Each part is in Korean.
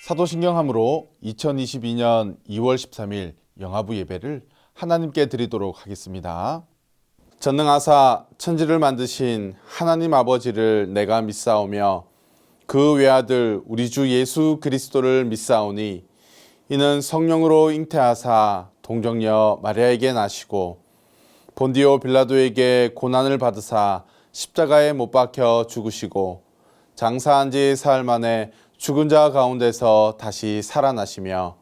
사도신경함으로 2022년 2월 13일 영화부 예배를 하나님께 드리도록 하겠습니다. 전능하사 천지를 만드신 하나님 아버지를 내가 믿사오며 그 외아들 우리 주 예수 그리스도를 믿사오니 이는 성령으로 잉태하사 동정녀 마리아에게 나시고 본디오 빌라도에게 고난을 받으사 십자가에 못 박혀 죽으시고 장사한 지 사흘 만에 죽은 자 가운데서 다시 살아나시며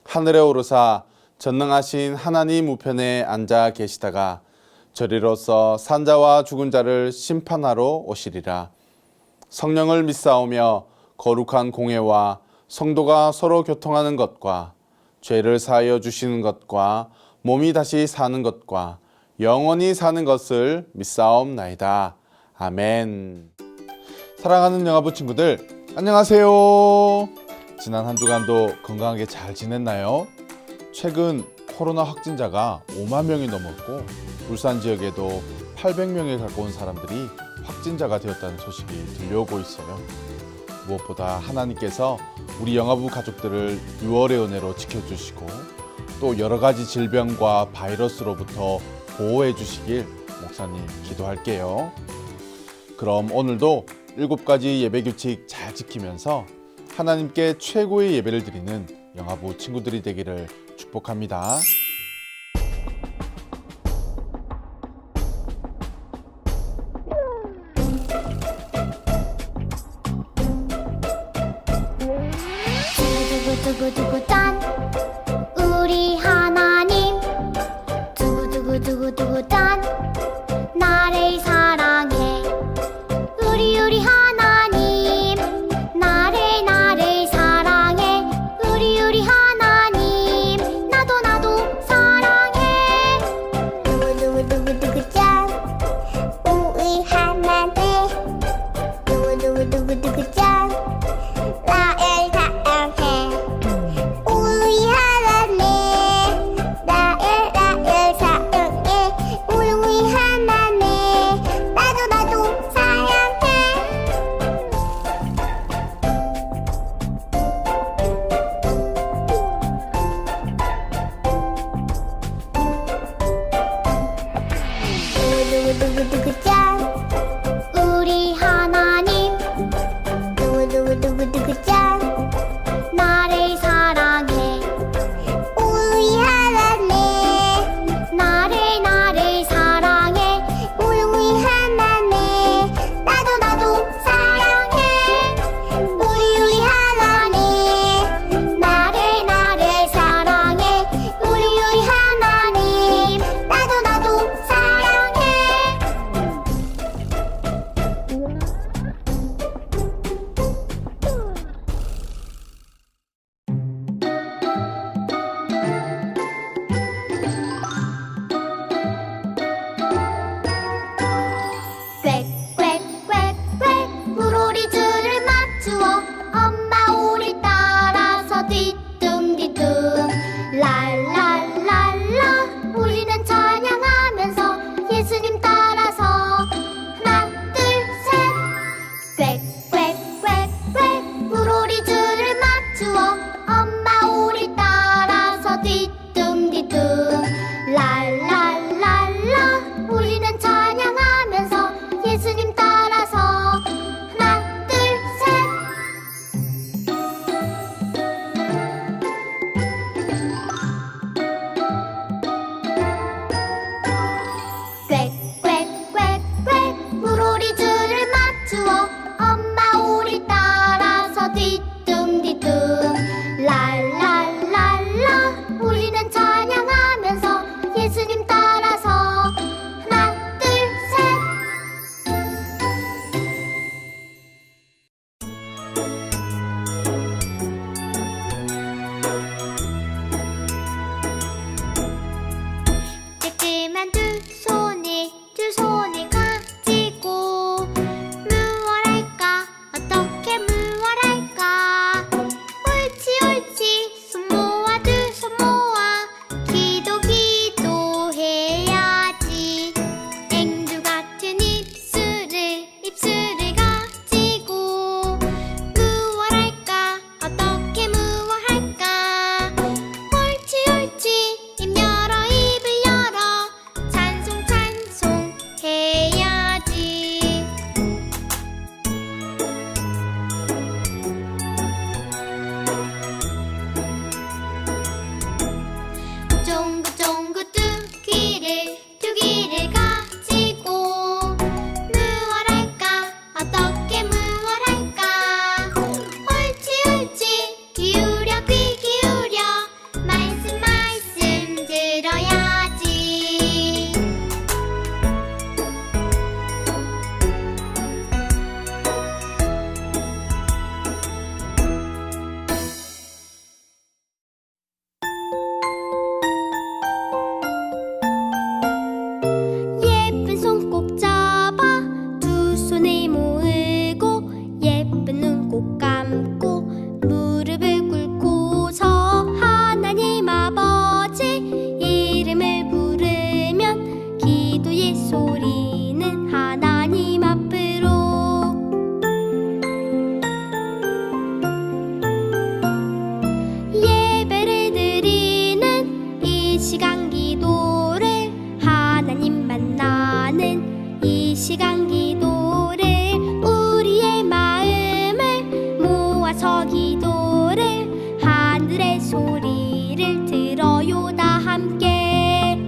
하늘에 오르사 전능하신 하나님 우편에 앉아 계시다가 저리로서 산자와 죽은 자를 심판하러 오시리라. 성령을 믿사오며 거룩한 공회와 성도가 서로 교통하는 것과 죄를 사하여 주시는 것과 몸이 다시 사는 것과 영원히 사는 것을 믿사옵나이다. 아멘. 사랑하는 영화부 친구들, 안녕하세요. 지난 한 주간도 건강하게 잘 지냈나요? 최근 코로나 확진자가 5만 명이 넘었고 울산 지역에도 800명에 가까운 사람들이 확진자가 되었다는 소식이 들려오고 있어요. 무엇보다 하나님께서 우리 영화부 가족들을 6월의 은혜로 지켜주시고 또 여러 가지 질병과 바이러스로부터 보호해 주시길 목사님 기도할게요. 그럼 오늘도 7가지 예배 규칙 잘 지키면서 하나님께 최고의 예배를 드리는 영화부 친구들이 되기를 축복합니다. 두구두구두구 짠 우리 하나님 두구두구두구두구 짠 나를 사랑해 우리 하나님 나를 사랑해 우리 하나님 나도 사랑해 두구두구두구두구 짠 우리 하나님 두구두구두구두구 짠 나를 사랑해 우리 하나님 나를 사랑해 우리 하나님 나도 사랑해 두구두구두구 짠 우리 하나님 저 기도를 하늘의 소리를 들어요 다 함께.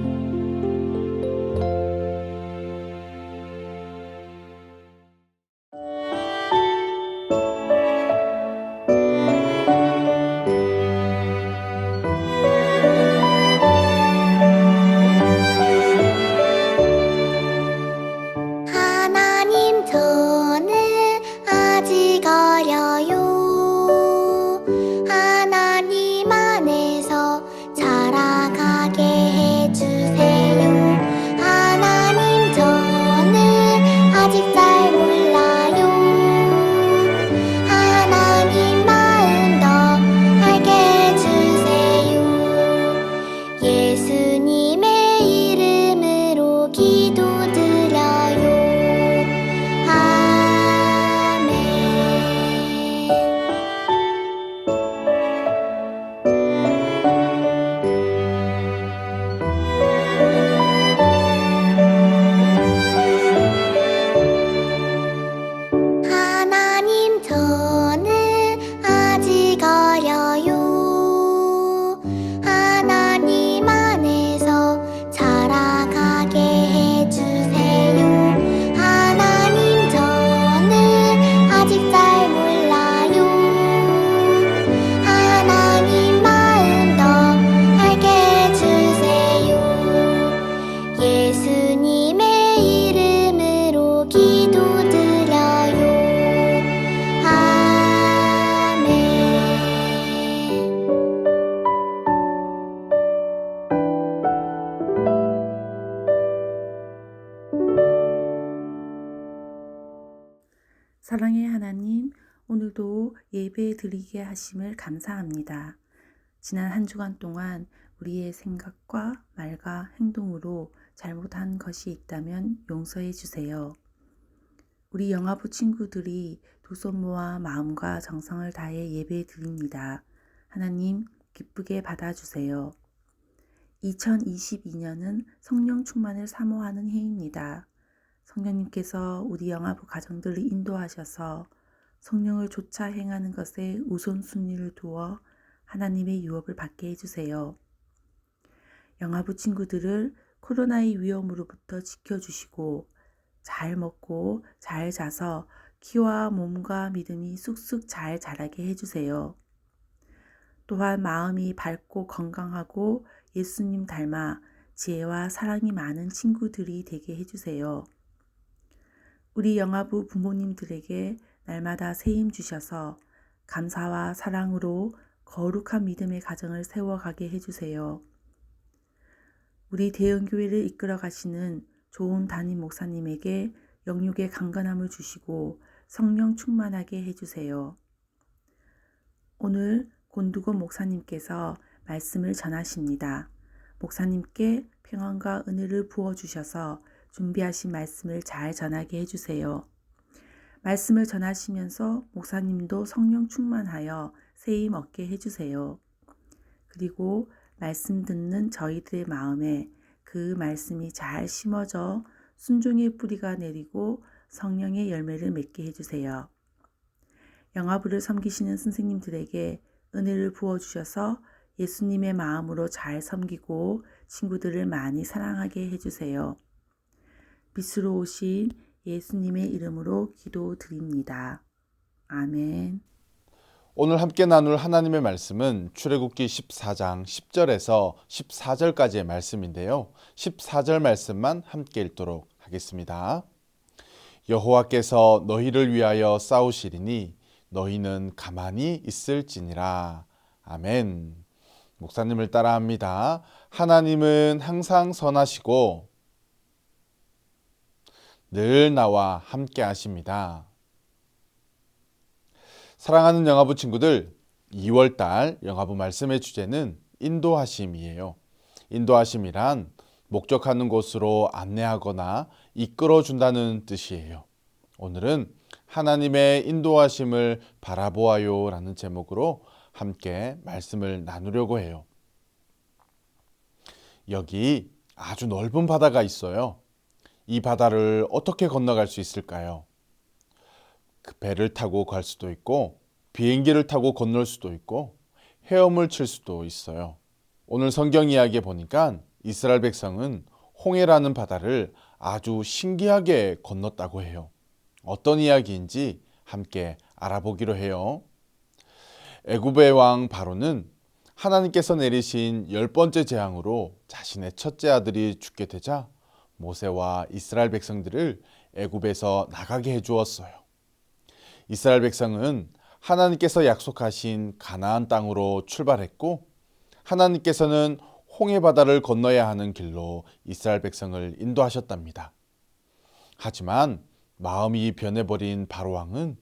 하나님 저는 아직 어려요. 하나님 안에서 자라가게 해주세요. 하나님 저는 아직 잘 몰라요. 하나님 마음 더 알게 해주세요. 예수님의 이름으로 기도드려요. 아멘. 하나님 저는 아직 어려요. 하나님 안에서 자라가게 해주세요. 하나님 저는 아직 잘 몰라요. 하나님 마음 더 알게 해주세요. 예수님의 이름으로 기도드려요. 아멘. 사랑의 하나님, 오늘도 예배 드리게 하심을 감사합니다. 지난 한 주간 동안 우리의 생각과 말과 행동으로 잘못한 것이 있다면 용서해 주세요. 우리 영화부 친구들이 두 손 모아 마음과 정성을 다해 예배 드립니다. 하나님 기쁘게 받아주세요. 2022년은 성령 충만을 사모하는 해입니다. 성령님께서 우리 영화부 가정들을 인도하셔서 성령을 좇아 행하는 것에 우선순위를 두어 하나님의 유업을 받게 해주세요. 영화부 친구들을 코로나의 위험으로부터 지켜주시고 잘 먹고 잘 자서 키와 몸과 믿음이 쑥쑥 잘 자라게 해주세요. 또한 마음이 밝고 건강하고 예수님 닮아 지혜와 사랑이 많은 친구들이 되게 해주세요. 우리 영화부 부모님들에게 날마다 새힘 주셔서 감사와 사랑으로 거룩한 믿음의 가정을 세워가게 해주세요. 우리 대형교회를 이끌어 가시는 좋은 담임 목사님에게 영육의 강건함을 주시고 성령 충만하게 해주세요. 오늘 곤두건 목사님께서 말씀을 전하십니다. 목사님께 평안과 은혜를 부어주셔서 준비하신 말씀을 잘 전하게 해주세요. 말씀을 전하시면서 목사님도 성령 충만하여 새힘 얻게 해주세요. 그리고 말씀 듣는 저희들의 마음에 그 말씀이 잘 심어져 순종의 뿌리가 내리고 성령의 열매를 맺게 해주세요. 영화부를 섬기시는 선생님들에게 은혜를 부어주셔서 예수님의 마음으로 잘 섬기고 친구들을 많이 사랑하게 해주세요. 빛으로 오신 예수님의 이름으로 기도드립니다. 아멘. 오늘 함께 나눌 하나님의 말씀은 출애굽기 14장 10절에서 14절까지의 말씀인데요. 14절 말씀만 함께 읽도록 하겠습니다. 여호와께서 너희를 위하여 싸우시리니 너희는 가만히 있을지니라. 아멘. 목사님을 따라합니다. 하나님은 항상 선하시고 늘 나와 함께 하십니다. 사랑하는 영화부 친구들, 2월달 영화부 말씀의 주제는 인도하심이에요. 인도하심이란 목적하는 곳으로 안내하거나 이끌어준다는 뜻이에요. 오늘은 하나님의 인도하심을 바라보아요 라는 제목으로 함께 말씀을 나누려고 해요. 여기 아주 넓은 바다가 있어요. 이 바다를 어떻게 건너갈 수 있을까요? 그 배를 타고 갈 수도 있고 비행기를 타고 건널 수도 있고 헤엄을 칠 수도 있어요. 오늘 성경 이야기에 보니까 이스라엘 백성은 홍해라는 바다를 아주 신기하게 건넜다고 해요. 어떤 이야기인지 함께 알아보기로 해요. 애굽의 왕 바로는 하나님께서 내리신 10번째 재앙으로 자신의 첫째 아들이 죽게 되자 모세와 이스라엘 백성들을 애굽에서 나가게 해주었어요. 이스라엘 백성은 하나님께서 약속하신 가나안 땅으로 출발했고 하나님께서는 홍해 바다를 건너야 하는 길로 이스라엘 백성을 인도하셨답니다. 하지만 마음이 변해버린 바로 왕은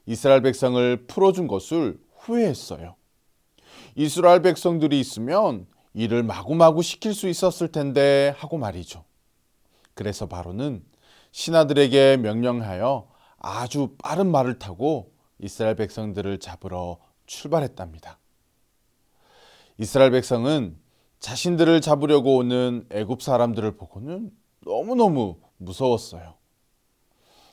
이스라엘 백성을 풀어준 것을 후회했어요. 이스라엘 백성들이 있으면 일을 마구마구 시킬 수 있었을 텐데 하고 말이죠. 그래서 바로는 신하들에게 명령하여 아주 빠른 말을 타고 이스라엘 백성들을 잡으러 출발했답니다. 이스라엘 백성은 자신들을 잡으려고 오는 애굽 사람들을 보고는 너무너무 무서웠어요.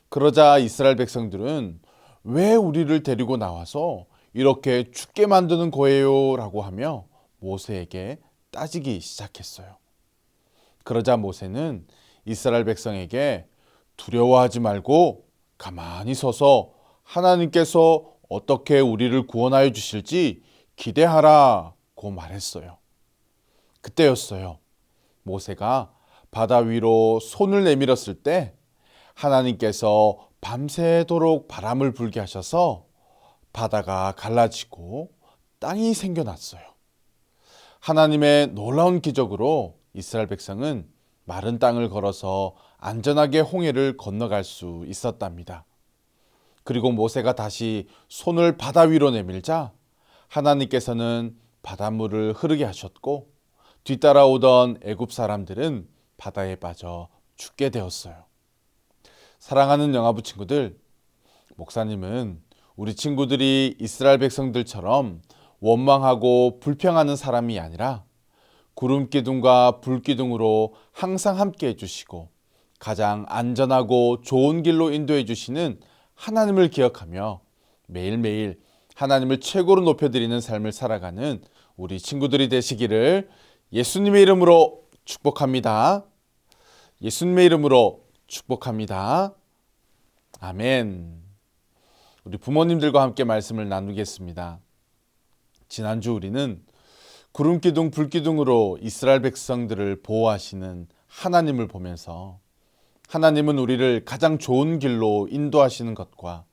그러자 이스라엘 백성들은 왜 우리를 데리고 나와서 이렇게 죽게 만드는 거예요? 라고 하며 모세에게 따지기 시작했어요. 그러자 모세는 이스라엘 백성에게 두려워하지 말고 가만히 서서 하나님께서 어떻게 우리를 구원하여 주실지 기대하라고 말했어요. 그때였어요. 모세가 바다 위로 손을 내밀었을 때 하나님께서 밤새도록 바람을 불게 하셔서 바다가 갈라지고 땅이 생겨났어요. 하나님의 놀라운 기적으로 이스라엘 백성은 마른 땅을 걸어서 안전하게 홍해를 건너갈 수 있었답니다. 그리고 모세가 다시 손을 바다 위로 내밀자 하나님께서는 바닷물을 흐르게 하셨고 뒤따라오던 애굽 사람들은 바다에 빠져 죽게 되었어요. 사랑하는 영아부 친구들, 목사님은 우리 친구들이 이스라엘 백성들처럼 원망하고 불평하는 사람이 아니라 구름기둥과 불기둥으로 항상 함께 해주시고 가장 안전하고 좋은 길로 인도해 주시는 하나님을 기억하며 매일매일 하나님을 최고로 높여드리는 삶을 살아가는 우리 친구들이 되시기를 예수님의 이름으로 축복합니다. 예수님의 이름으로 축복합니다. 아멘. 우리 부모님들과 함께 말씀을 나누겠습니다. 지난주 우리는 구름기둥 불기둥으로 이스라엘 백성들을 보호하시는 하나님을 보면서 하나님은 우리를 가장 좋은 길로 인도하시는 것과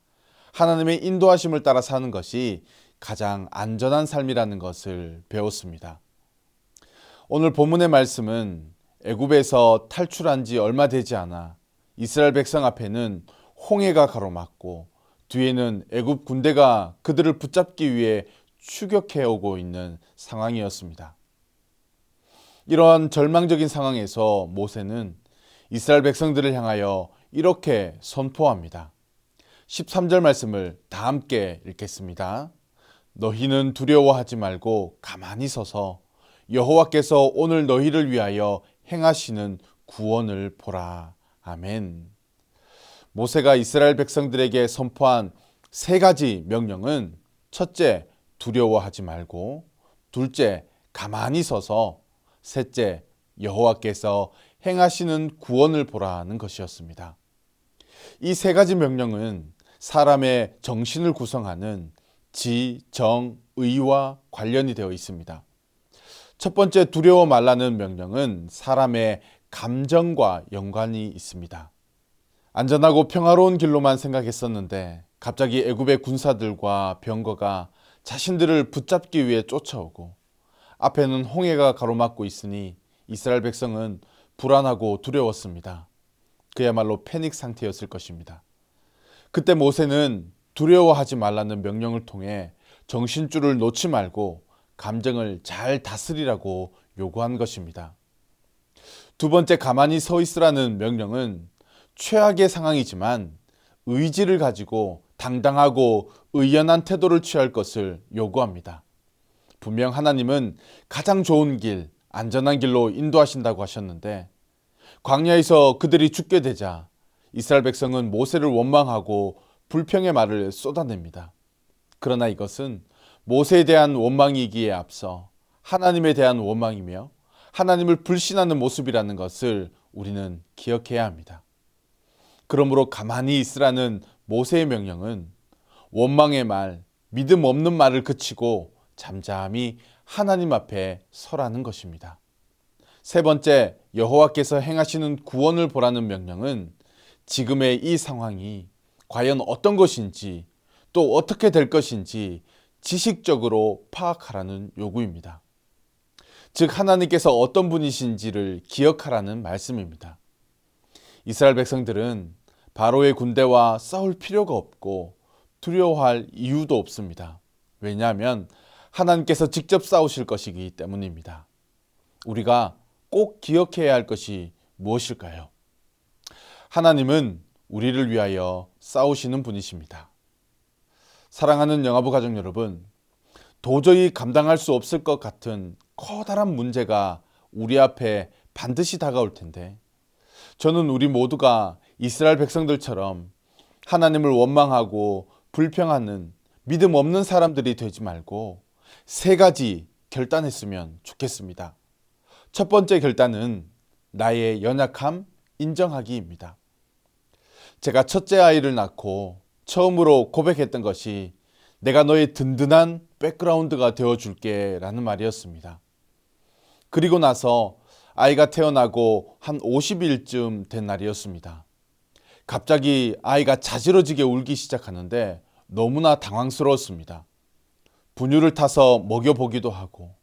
하나님의 인도하심을 따라 사는 것이 가장 안전한 삶이라는 것을 배웠습니다. 오늘 본문의 말씀은 애굽에서 탈출한 지 얼마 되지 않아 이스라엘 백성 앞에는 홍해가 가로막고 뒤에는 애굽 군대가 그들을 붙잡기 위해 추격해 오고 있는 상황이었습니다. 이러한 절망적인 상황에서 모세는 이스라엘 백성들을 향하여 이렇게 선포합니다. 13절 말씀을 다 함께 읽겠습니다. 너희는 두려워하지 말고 가만히 서서 여호와께서 오늘 너희를 위하여 행하시는 구원을 보라. 아멘. 모세가 이스라엘 백성들에게 선포한 세 가지 명령은 첫째, 두려워하지 말고, 둘째, 가만히 서서, 셋째, 여호와께서 행하시는 구원을 보라는 것이었습니다. 이 세 가지 명령은 사람의 정신을 구성하는 지, 정, 의와 관련이 되어 있습니다. 첫 번째 두려워 말라는 명령은 사람의 감정과 연관이 있습니다. 안전하고 평화로운 길로만 생각했었는데 갑자기 애굽의 군사들과 병거가 자신들을 붙잡기 위해 쫓아오고 앞에는 홍해가 가로막고 있으니 이스라엘 백성은 불안하고 두려웠습니다. 그야말로 패닉 상태였을 것입니다. 그때 모세는 두려워하지 말라는 명령을 통해 정신줄을 놓지 말고 감정을 잘 다스리라고 요구한 것입니다. 두 번째, 가만히 서 있으라는 명령은 최악의 상황이지만 의지를 가지고 당당하고 의연한 태도를 취할 것을 요구합니다. 분명 하나님은 가장 좋은 길, 안전한 길로 인도하신다고 하셨는데 광야에서 그들이 죽게 되자 이스라엘 백성은 모세를 원망하고 불평의 말을 쏟아냅니다. 그러나 이것은 모세에 대한 원망이기에 앞서 하나님에 대한 원망이며 하나님을 불신하는 모습이라는 것을 우리는 기억해야 합니다. 그러므로 가만히 있으라는 모세의 명령은 원망의 말, 믿음 없는 말을 그치고 잠잠히 하나님 앞에 서라는 것입니다. 세 번째, 여호와께서 행하시는 구원을 보라는 명령은 지금의 이 상황이 과연 어떤 것인지 또 어떻게 될 것인지 지식적으로 파악하라는 요구입니다. 즉 하나님께서 어떤 분이신지를 기억하라는 말씀입니다. 이스라엘 백성들은 바로의 군대와 싸울 필요가 없고 두려워할 이유도 없습니다. 왜냐하면 하나님께서 직접 싸우실 것이기 때문입니다. 우리가 꼭 기억해야 할 것이 무엇일까요? 하나님은 우리를 위하여 싸우시는 분이십니다. 사랑하는 영화부 가족 여러분, 도저히 감당할 수 없을 것 같은 커다란 문제가 우리 앞에 반드시 다가올 텐데 저는 우리 모두가 이스라엘 백성들처럼 하나님을 원망하고 불평하는 믿음 없는 사람들이 되지 말고 세 가지 결단했으면 좋겠습니다. 첫 번째 결단은 나의 연약함 인정하기입니다. 제가 첫째 아이를 낳고 처음으로 고백했던 것이 내가 너의 든든한 백그라운드가 되어줄게 라는 말이었습니다. 그리고 나서 아이가 태어나고 한 50일쯤 된 날이었습니다. 갑자기 아이가 자지러지게 울기 시작하는데 너무나 당황스러웠습니다. 분유를 타서 먹여보기도 하고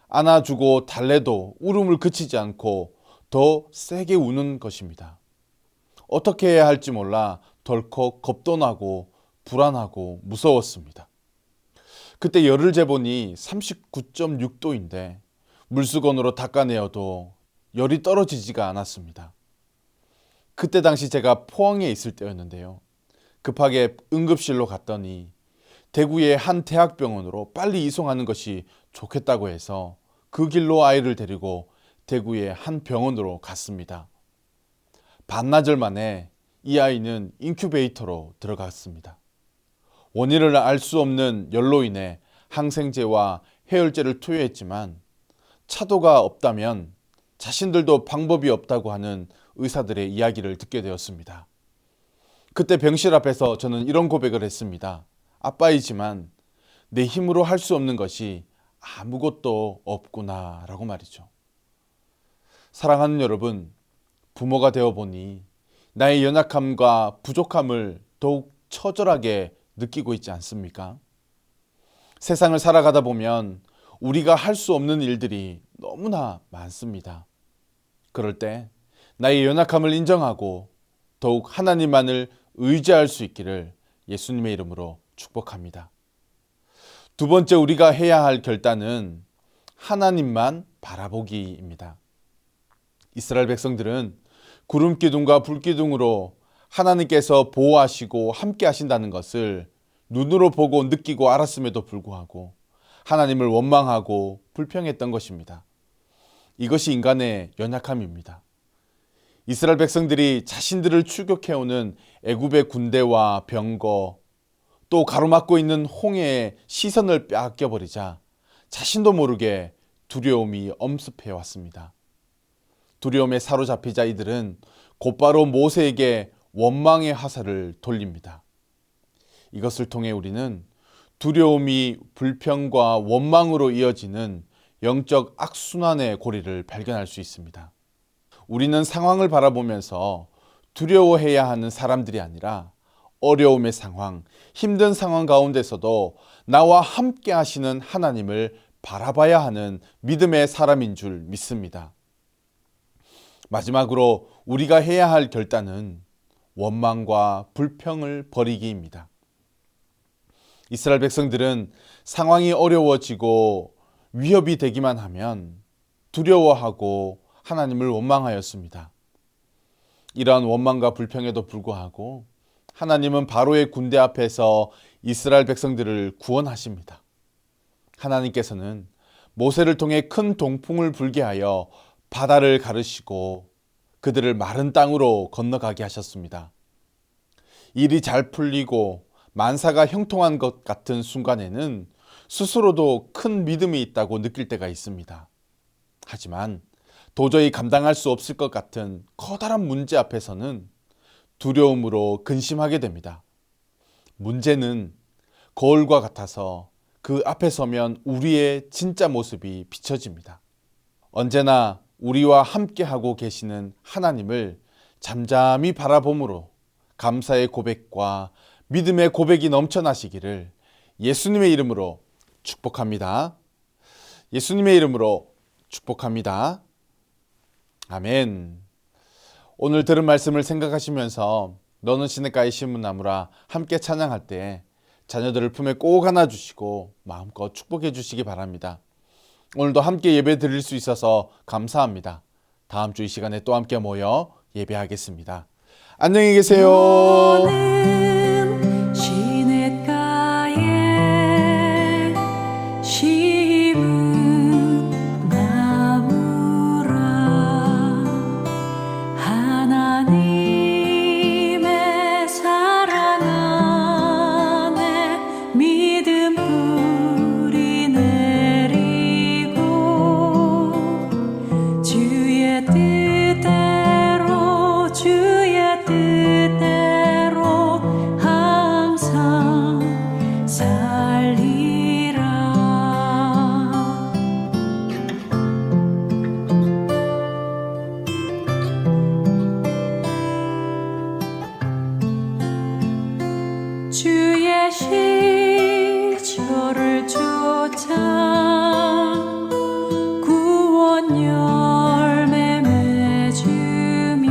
안아주고 달래도 울음을 그치지 않고 더 세게 우는 것입니다. 어떻게 해야 할지 몰라 덜컥 겁도 나고 불안하고 무서웠습니다. 그때 열을 재보니 39.6도인데 물수건으로 닦아내어도 열이 떨어지지가 않았습니다. 그때 당시 제가 포항에 있을 때였는데요. 급하게 응급실로 갔더니 대구의 한 대학병원으로 빨리 이송하는 것이 좋겠다고 해서 그 길로 아이를 데리고 대구의 한 병원으로 갔습니다. 반나절 만에 이 아이는 인큐베이터로 들어갔습니다. 원인을 알 수 없는 열로 인해 항생제와 해열제를 투여했지만 차도가 없다면 자신들도 방법이 없다고 하는 의사들의 이야기를 듣게 되었습니다. 그때 병실 앞에서 저는 이런 고백을 했습니다. 아빠이지만 내 힘으로 할 수 없는 것이 아무것도 없구나 라고 말이죠. 사랑하는 여러분, 부모가 되어 보니 나의 연약함과 부족함을 더욱 처절하게 느끼고 있지 않습니까? 세상을 살아가다 보면 우리가 할 수 없는 일들이 너무나 많습니다. 그럴 때 나의 연약함을 인정하고 더욱 하나님만을 의지할 수 있기를 예수님의 이름으로 축복합니다. 두 번째 우리가 해야 할 결단은 하나님만 바라보기입니다. 이스라엘 백성들은 구름 기둥과 불 기둥으로 하나님께서 보호하시고 함께 하신다는 것을 눈으로 보고 느끼고 알았음에도 불구하고 하나님을 원망하고 불평했던 것입니다. 이것이 인간의 연약함입니다. 이스라엘 백성들이 자신들을 추격해오는 애굽의 군대와 병거 또 가로막고 있는 홍해의 시선을 빼앗겨버리자 자신도 모르게 두려움이 엄습해 왔습니다. 두려움에 사로잡히자 이들은 곧바로 모세에게 원망의 화살을 돌립니다. 이것을 통해 우리는 두려움이 불평과 원망으로 이어지는 영적 악순환의 고리를 발견할 수 있습니다. 우리는 상황을 바라보면서 두려워해야 하는 사람들이 아니라 어려움의 상황, 힘든 상황 가운데서도 나와 함께 하시는 하나님을 바라봐야 하는 믿음의 사람인 줄 믿습니다. 마지막으로 우리가 해야 할 결단은 원망과 불평을 버리기입니다. 이스라엘 백성들은 상황이 어려워지고 위협이 되기만 하면 두려워하고 하나님을 원망하였습니다. 이러한 원망과 불평에도 불구하고 하나님은 바로의 군대 앞에서 이스라엘 백성들을 구원하십니다. 하나님께서는 모세를 통해 큰 동풍을 불게 하여 바다를 가르시고 그들을 마른 땅으로 건너가게 하셨습니다. 일이 잘 풀리고 만사가 형통한 것 같은 순간에는 스스로도 큰 믿음이 있다고 느낄 때가 있습니다. 하지만 도저히 감당할 수 없을 것 같은 커다란 문제 앞에서는 두려움으로 근심하게 됩니다. 문제는 거울과 같아서 그 앞에 서면 우리의 진짜 모습이 비춰집니다. 언제나 우리와 함께하고 계시는 하나님을 잠잠히 바라봄으로 감사의 고백과 믿음의 고백이 넘쳐나시기를 예수님의 이름으로 축복합니다. 예수님의 이름으로 축복합니다. 아멘. 오늘 들은 말씀을 생각하시면서 너는 시냇가에 심은 나무라 함께 찬양할 때 자녀들을 품에 꼭 안아주시고 마음껏 축복해 주시기 바랍니다. 오늘도 함께 예배 드릴 수 있어서 감사합니다. 다음 주 이 시간에 또 함께 모여 예배하겠습니다. 안녕히 계세요. 너는 시냇가에 심은 나무라 하나님의 사랑 안에 믿음 뿌리 내리고 주의 뜻대로 항상 살리라. 주의 시초를 쫓아 구원 열매 맺으며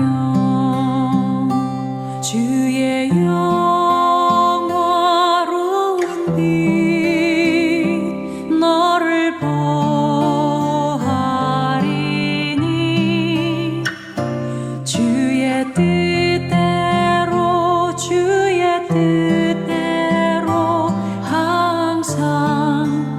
주의 영화로운 빛 너를 보하리니 주의 뜻대로 항상